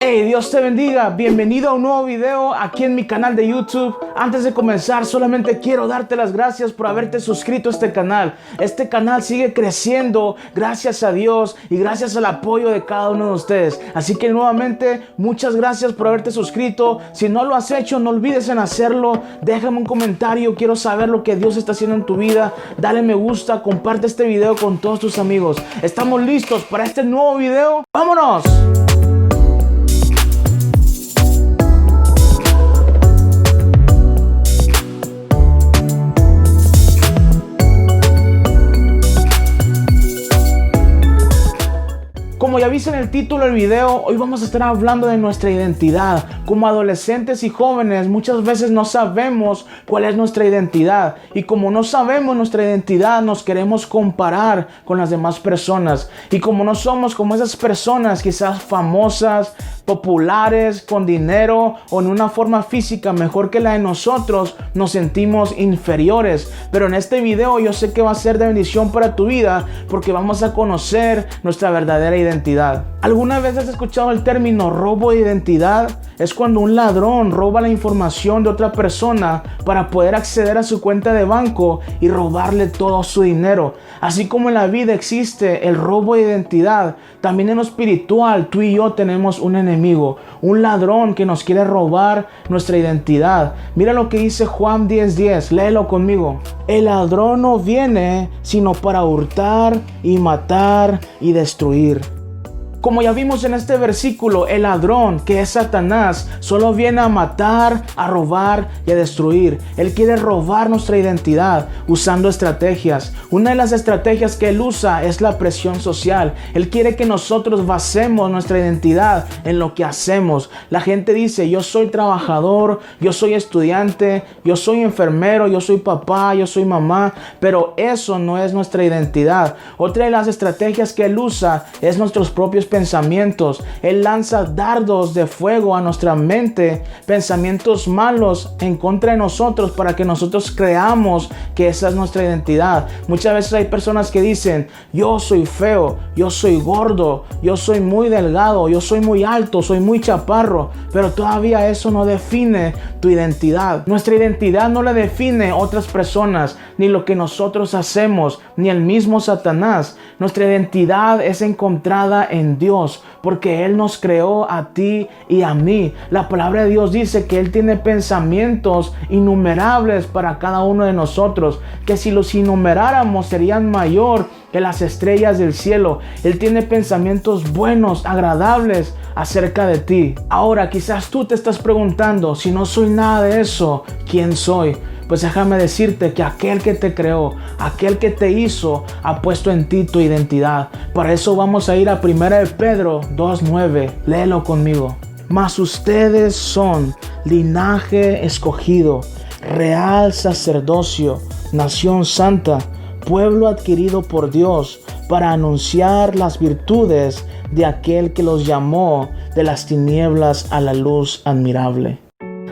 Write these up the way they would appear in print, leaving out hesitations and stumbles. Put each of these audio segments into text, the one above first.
Hey, Dios te bendiga, bienvenido a un nuevo video aquí en mi canal de YouTube. Antes de comenzar, solamente quiero darte las gracias por haberte suscrito a este canal. Este canal sigue creciendo gracias a Dios y gracias al apoyo de cada uno de ustedes. Así que nuevamente, muchas gracias por haberte suscrito. Si no lo has hecho, no olvides en hacerlo. Déjame un comentario, quiero saber lo que Dios está haciendo en tu vida. Dale me gusta, comparte este video con todos tus amigos. ¿Estamos listos para este nuevo video? ¡Vámonos! Como ya viste en el título del video, hoy vamos a estar hablando de nuestra identidad. Como adolescentes y jóvenes, muchas veces no sabemos cuál es nuestra identidad. Y como no sabemos nuestra identidad, nos queremos comparar con las demás personas. Y como no somos como esas personas, quizás famosas, populares, con dinero o en una forma física mejor que la de nosotros, nos sentimos inferiores. Pero en este video yo sé que va a ser de bendición para tu vida, porque vamos a conocer nuestra verdadera identidad. ¿Alguna vez has escuchado el término robo de identidad? Es cuando un ladrón roba la información de otra persona para poder acceder a su cuenta de banco y robarle todo su dinero. Así como en la vida existe el robo de identidad, también en lo espiritual tú y yo tenemos un enemigo, un ladrón que nos quiere robar nuestra identidad. Mira lo que dice Juan 10:10, léelo conmigo. El ladrón no viene sino para hurtar y matar y destruir. Como ya vimos en este versículo, el ladrón, que es Satanás, solo viene a matar, a robar y a destruir. Él quiere robar nuestra identidad usando estrategias. Una de las estrategias que él usa es la presión social. Él quiere que nosotros basemos nuestra identidad en lo que hacemos. La gente dice, yo soy trabajador, yo soy estudiante, yo soy enfermero, yo soy papá, yo soy mamá, pero eso no es nuestra identidad. Otra de las estrategias que él usa es nuestros propios pensamientos. Él lanza dardos de fuego a nuestra mente, pensamientos malos en contra de nosotros para que nosotros creamos que esa es nuestra identidad. Muchas veces hay personas que dicen, yo soy feo, yo soy gordo, yo soy muy delgado, yo soy muy alto, soy muy chaparro, pero todavía eso no define tu identidad. Nuestra identidad no la define otras personas, ni lo que nosotros hacemos, ni el mismo Satanás. Nuestra identidad es encontrada en Dios, porque Él nos creó a ti y a mí. La palabra de Dios dice que Él tiene pensamientos innumerables para cada uno de nosotros, que si los enumeráramos serían mayor que las estrellas del cielo. Él tiene pensamientos buenos, agradables acerca de ti. Ahora quizás tú te estás preguntando, si no soy nada de eso, ¿quién soy? Pues déjame decirte que aquel que te creó, aquel que te hizo, ha puesto en ti tu identidad. Para eso vamos a ir a 1 Pedro 2:9. Léelo conmigo. Mas ustedes son linaje escogido, real sacerdocio, nación santa, pueblo adquirido por Dios, para anunciar las virtudes de aquel que los llamó de las tinieblas a la luz admirable.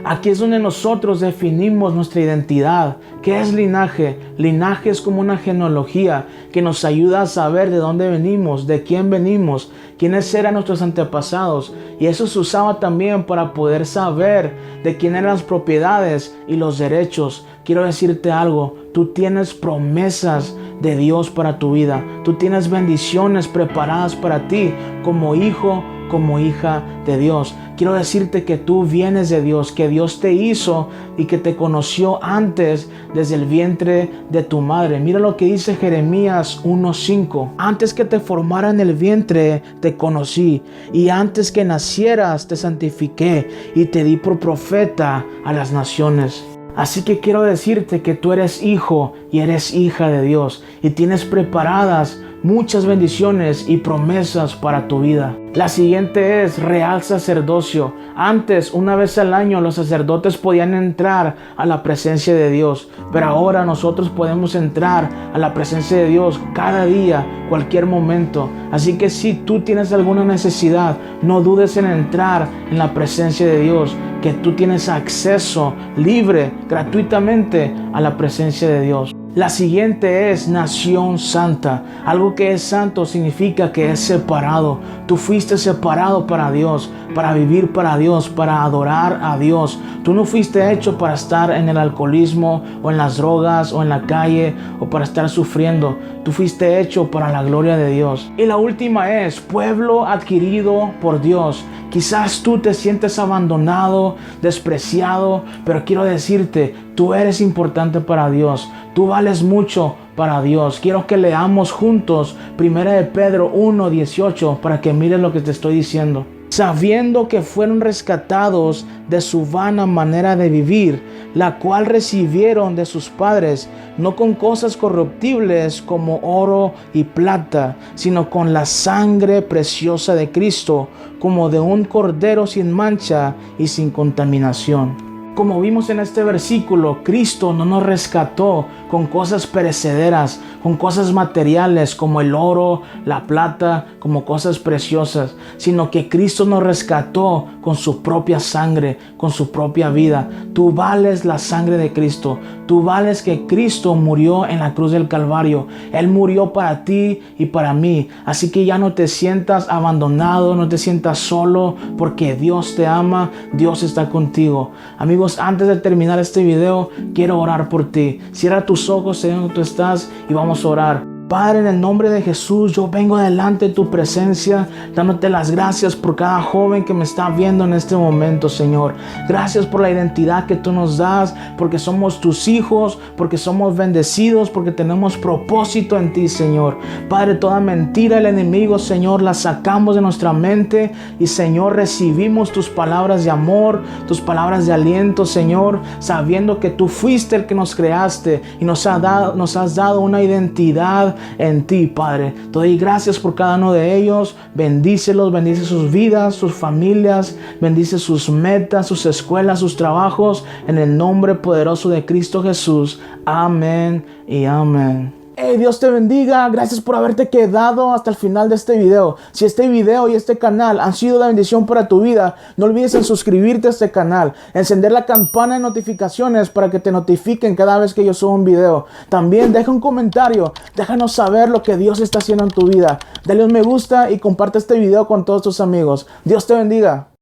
Aquí es donde nosotros definimos nuestra identidad. ¿Qué es linaje? Linaje es como una genealogía que nos ayuda a saber de dónde venimos, de quién venimos, quiénes eran nuestros antepasados. Y eso se usaba también para poder saber de quién eran las propiedades y los derechos. Quiero decirte algo, tú tienes promesas de Dios para tu vida. Tú tienes bendiciones preparadas para ti como hijo, como hija de Dios. Quiero decirte que tú vienes de Dios, que Dios te hizo y que te conoció antes desde el vientre de tu madre. Mira lo que dice Jeremías 1:5. Antes que te formara en el vientre te conocí, y antes que nacieras te santifiqué y te di por profeta a las naciones. Así que quiero decirte que tú eres hijo y eres hija de Dios y tienes preparadas muchas bendiciones y promesas para tu vida. La siguiente es real sacerdocio. Antes, una vez al año, los sacerdotes podían entrar a la presencia de Dios, pero ahora nosotros podemos entrar a la presencia de Dios cada día, cualquier momento. Así que si tú tienes alguna necesidad, no dudes en entrar en la presencia de Dios, que tú tienes acceso libre, gratuitamente a la presencia de Dios. La siguiente es nación santa. Algo que es santo significa que es separado. Tú fuiste separado para Dios. para vivir para Dios, para adorar a Dios. Tú no fuiste hecho para estar en el alcoholismo o en las drogas o en la calle o para estar sufriendo. Tú fuiste hecho para la gloria de Dios. Y la última es pueblo adquirido por Dios. Quizás tú te sientes abandonado, despreciado, pero quiero decirte, tú eres importante para Dios. Tú vales mucho para Dios. Quiero que leamos juntos 1 de Pedro 1:18 para que mires lo que te estoy diciendo. Sabiendo que fueron rescatados de su vana manera de vivir, la cual recibieron de sus padres, no con cosas corruptibles como oro y plata, sino con la sangre preciosa de Cristo, como de un cordero sin mancha y sin contaminación. Como vimos en este versículo, Cristo no nos rescató con cosas perecederas, con cosas materiales como el oro, la plata, como cosas preciosas, sino que Cristo nos rescató con su propia sangre, con su propia vida. Tú vales la sangre de Cristo. Tú vales que Cristo murió en la cruz del Calvario. Él murió para ti y para mí. Así que ya no te sientas abandonado, no te sientas solo, porque Dios te ama, Dios está contigo. Amigos, antes de terminar este video, quiero orar por ti. Cierra tus ojos, sé donde tú estás y vamos a orar. Padre, en el nombre de Jesús, yo vengo delante de tu presencia, dándote las gracias por cada joven que me está viendo en este momento, Señor. Gracias por la identidad que tú nos das, porque somos tus hijos, porque somos bendecidos, porque tenemos propósito en ti, Señor. Padre, toda mentira del enemigo, Señor, la sacamos de nuestra mente y, Señor, recibimos tus palabras de amor, tus palabras de aliento, Señor, sabiendo que tú fuiste el que nos creaste y nos has dado una identidad en ti, Padre. Te doy gracias por cada uno de ellos. Bendícelos, bendice sus vidas, sus familias, bendice sus metas, sus escuelas, sus trabajos, en el nombre poderoso de Cristo Jesús. Amén y amén. Hey, Dios te bendiga. Gracias por haberte quedado hasta el final de este video. Si este video y este canal han sido de bendición para tu vida, no olvides en suscribirte a este canal, encender la campana de notificaciones para que te notifiquen cada vez que yo subo un video. También deja un comentario, déjanos saber lo que Dios está haciendo en tu vida. Dale un me gusta y comparte este video con todos tus amigos. Dios te bendiga.